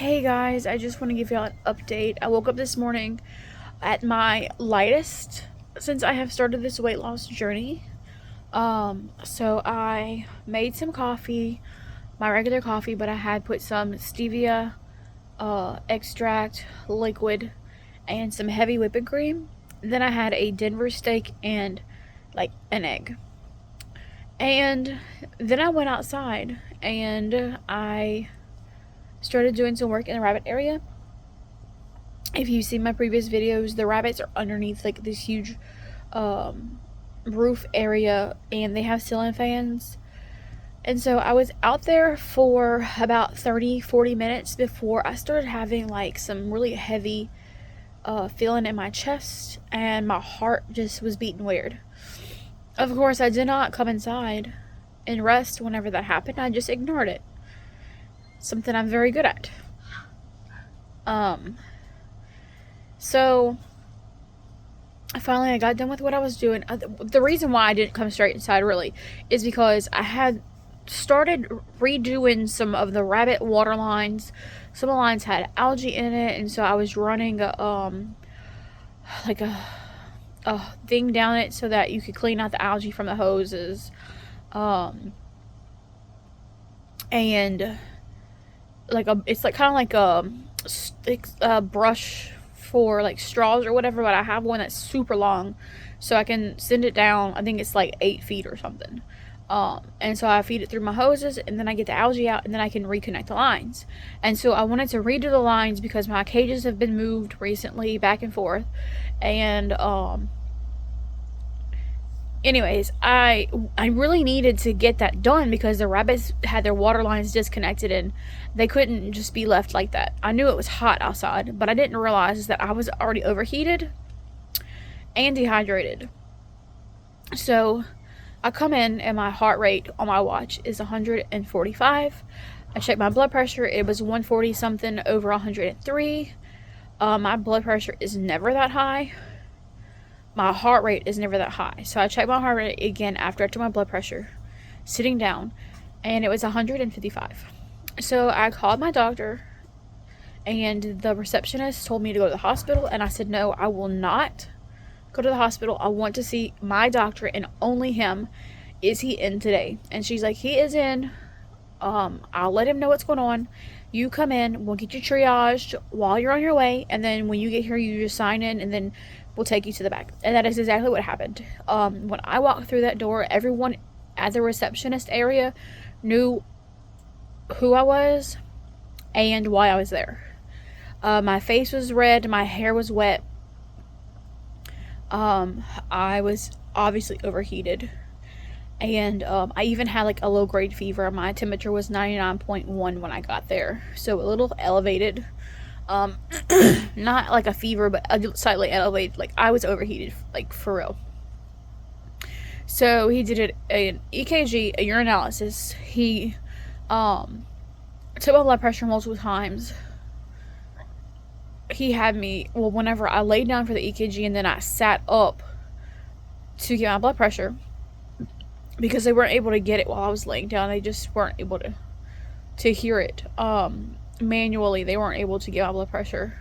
Hey guys, I just want to give y'all an update. I woke up this morning at my lightest since I have started this weight loss journey. So I made some coffee, my regular coffee, but I had put some stevia extract, liquid, and some heavy whipping cream. Then I had a Denver steak and like an egg. And then I went outside and I started doing some work in the rabbit area. If you've seen my previous videos, the rabbits are underneath like this huge roof area and they have ceiling fans. And so I was out there for about 30-40 minutes before I started having like some really heavy feeling in my chest, and my heart just was beating weird. Of course, I did not come inside and rest whenever that happened. I just ignored it. Something I'm very good at. So finally I got done with what I was doing. The reason why I didn't come straight inside really is because I had started redoing some of the rabbit water lines. Some of the lines had algae in it, and so I was running like a thing down it so that you could clean out the algae from the hoses. And like it's like kind of like a brush for like straws or whatever, but I have one that's super long so I can send it down. I think it's like 8 feet or something. And so I feed it through my hoses, and then I get the algae out, and then I can reconnect the lines. And so I wanted to redo the lines because my cages have been moved recently back and forth. And anyways, I really needed to get that done because the rabbits had their water lines disconnected and they couldn't just be left like that. I knew it was hot outside, but I didn't realize that I was already overheated and dehydrated. So I come in and my heart rate on my watch is 145. I checked my blood pressure. It was 140 something over 103. My blood pressure is never that high. My heart rate is never that high. So I checked my heart rate again after I took my blood pressure, sitting down, and it was 155. So I called my doctor, and the receptionist told me to go to the hospital, and I said, no, I will not go to the hospital. I want to see my doctor and only him. Is he in today? And she's like, he is in. I'll let him know what's going on. You come in, we'll get you triaged while you're on your way, and then when you get here, you just sign in, and then we'll take you to the back. And that is exactly what happened. When I walked through that door, everyone at the receptionist area knew who I was and why I was there. My face was red, my hair was wet. I was obviously overheated, and I even had like a low grade fever. My temperature was 99.1 when I got there, so a little elevated. Not like a fever, but slightly elevated. Like I was overheated, like for real. So he did an EKG, a urinalysis. He took my blood pressure multiple times. He had me, well, whenever I laid down for the EKG and then I sat up to get my blood pressure, because they weren't able to get it while I was laying down. They just weren't able to hear it manually. They weren't able to get my blood pressure.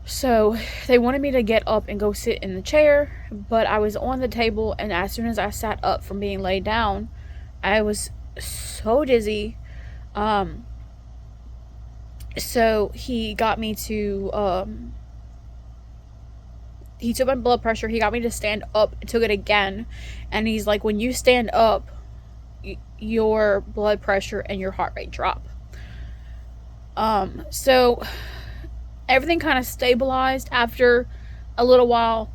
So they wanted me to get up and go sit in the chair, but I was on the table, and as soon as I sat up from being laid down, I was so dizzy. So he got me to he took my blood pressure, he got me to stand up, took it again, and he's like, when you stand up, your blood pressure and your heart rate drop. So everything kind of stabilized after a little while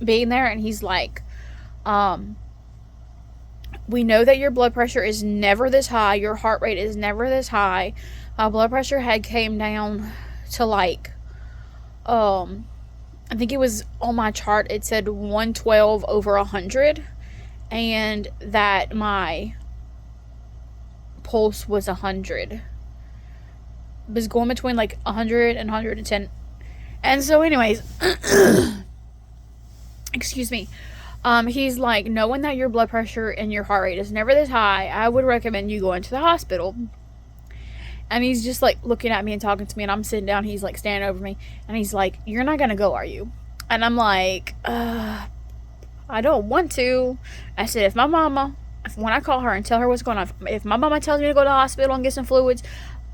being there, and he's like, we know that your blood pressure is never this high, your heart rate is never this high. My blood pressure had came down to like I think it was on my chart, it said 112 over 100, and that my pulse was 100. It was going between like 100 and 110. And so anyways, excuse me, he's like, knowing that your blood pressure and your heart rate is never this high, I would recommend you going to the hospital. And he's just like looking at me and talking to me, and I'm sitting down. He's like standing over me, and he's like, "You're not gonna go, are you?" And I'm like, I don't want to. I said, when I call her and tell her what's going on, if my mama tells me to go to the hospital and get some fluids,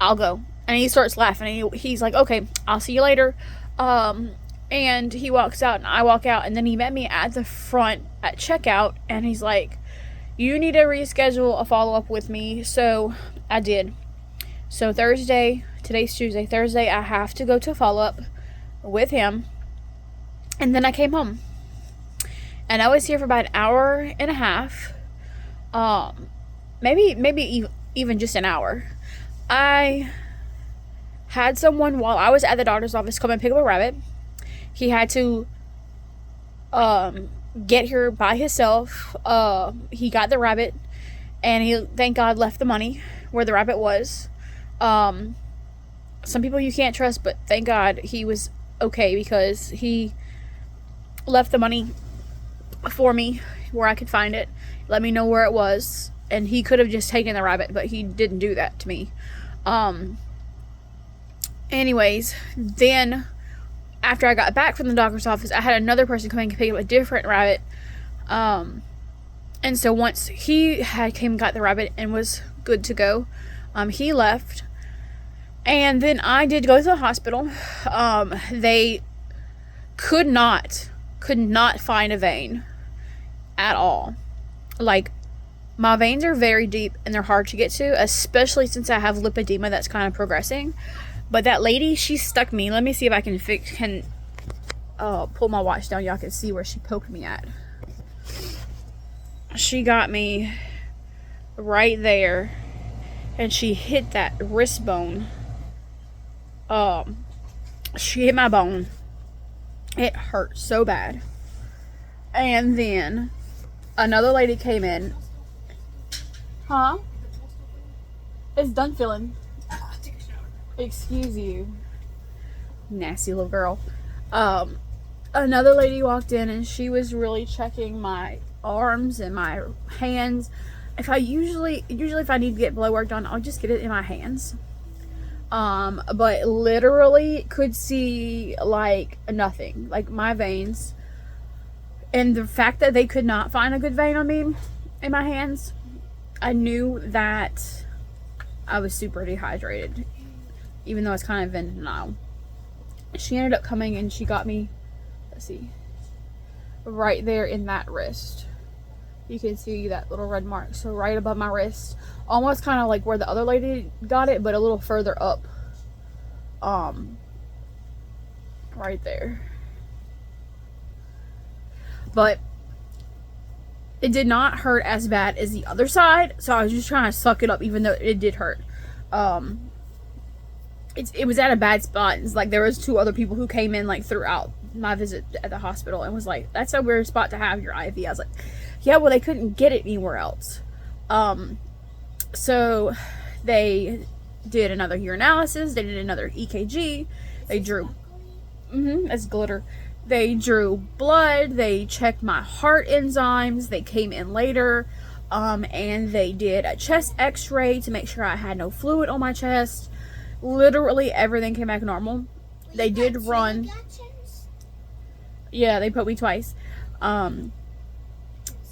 I'll go. And he starts laughing, and he's like, okay, I'll see you later. And he walks out, and I walk out, and then he met me at the front at checkout, and he's like, you need to reschedule a follow-up with me. So I did. So Thursday, today's Tuesday, Thursday, I have to go to follow-up with him. And then I came home. And I was here for about an hour and a half. Maybe even just an hour. I had someone while I was at the doctor's office come and pick up a rabbit. He had to get here by himself. He got the rabbit, and he, thank God, left the money where the rabbit was. Some people you can't trust, but thank God he was okay, because he left the money for me where I could find it, let me know where it was, and he could have just taken the rabbit, but he didn't do that to me. Anyways, then after I got back from the doctor's office, I had another person come and pick up a different rabbit. And so once he came and got the rabbit and was good to go, he left. And then I did go to the hospital. They could not find a vein at all. Like, my veins are very deep and they're hard to get to, especially since I have lipedema that's kind of progressing. But that lady, she stuck me. Let me see if I can pull my watch down. Y'all can see where she poked me at. She got me right there, and she hit that wrist bone. She hit my bone. It hurt so bad. And then another lady came in. Huh? It's done filling. Excuse you. Nasty little girl. Another lady walked in, and she was really checking my arms and my hands. Usually if I need to get blood work done, I'll just get it in my hands. But literally could see like nothing, like my veins. And the fact that they could not find a good vein on me in my hands, I knew that I was super dehydrated, even though it's kind of in denial. She ended up coming and she got me, let's see, right there in that wrist. You can see that little red mark. So right above my wrist, almost kind of like where the other lady got it, but a little further up. Right there. But it did not hurt as bad as the other side, so I was just trying to suck it up, even though it did hurt. It was at a bad spot. It's like there was 2 other people who came in like throughout my visit at the hospital and was like, that's a weird spot to have your IV. I was like, yeah, well, they couldn't get it anywhere else. So they did another urinalysis. They did another EKG. They drew, that's glitter. They drew blood. They checked my heart enzymes. They came in later, and they did a chest x-ray to make sure I had no fluid on my chest. Literally everything came back normal. They did run. Yeah, they put me twice.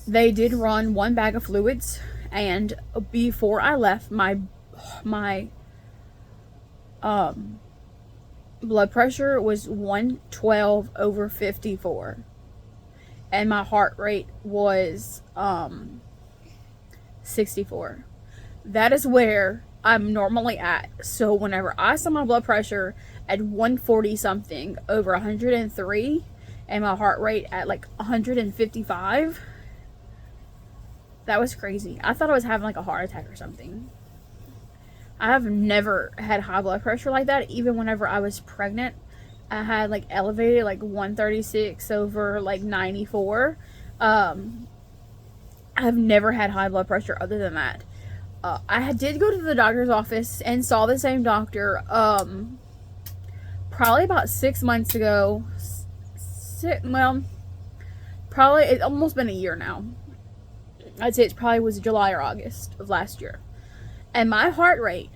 They did run 1 bag of fluids, and before I left, my blood pressure was 112/54, and my heart rate was 64. That is where I'm normally at. So whenever I saw my blood pressure at 140 something over 103 and my heart rate at like 155, that was crazy. I thought I was having like a heart attack or something. I have never had high blood pressure like that. Even whenever I was pregnant, I had like elevated like 136 over like 94. I've never had high blood pressure other than that. I did go to the doctor's office and saw the same doctor probably about 6 months ago. Probably it's almost been a year now. I'd say it probably was July or August of last year. And my heart rate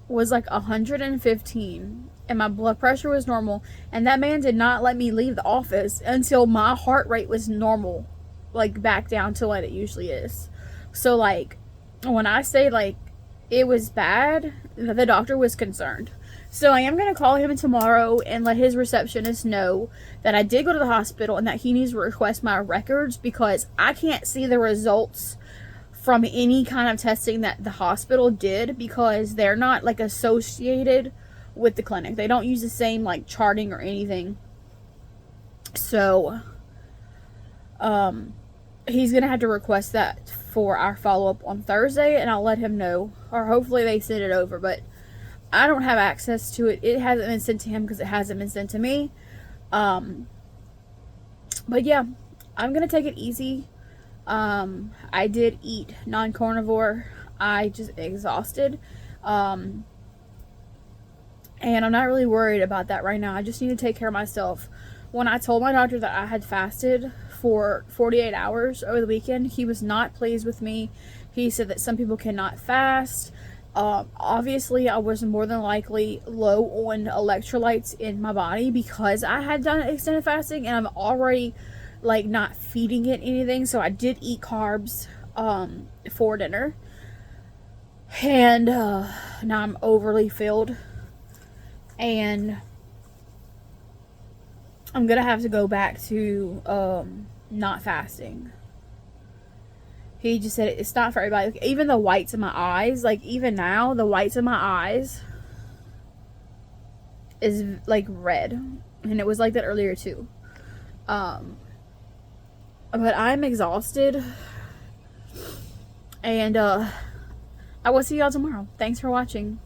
was like 115 and my blood pressure was normal, and that man did not let me leave the office until my heart rate was normal, like back down to what it usually is. So like when I say like it was bad, the doctor was concerned. So I am going to call him tomorrow and let his receptionist know that I did go to the hospital and that he needs to request my records, because I can't see the results from any kind of testing that the hospital did, because they're not like associated with the clinic. They don't use the same like charting or anything. So he's going to have to request that for our follow-up on Thursday, and I'll let him know, or hopefully they send it over, but I don't have access to it. It hasn't been sent to him because it hasn't been sent to me. But yeah, I'm gonna take it easy. I did eat non-carnivore. I just exhausted. And I'm not really worried about that right now. I just need to take care of myself. When I told my doctor that I had fasted for 48 hours over the weekend, he was not pleased with me. He said that some people cannot fast. Obviously, I was more than likely low on electrolytes in my body because I had done extended fasting, and I'm already like not feeding it anything. So I did eat carbs for dinner, and now I'm overly filled, and I'm gonna have to go back to not fasting. He just said it's not for everybody. Like, even the whites of my eyes, like even now, the whites of my eyes is like red, and it was like that earlier too. But I'm exhausted, and I will see y'all tomorrow. Thanks for watching.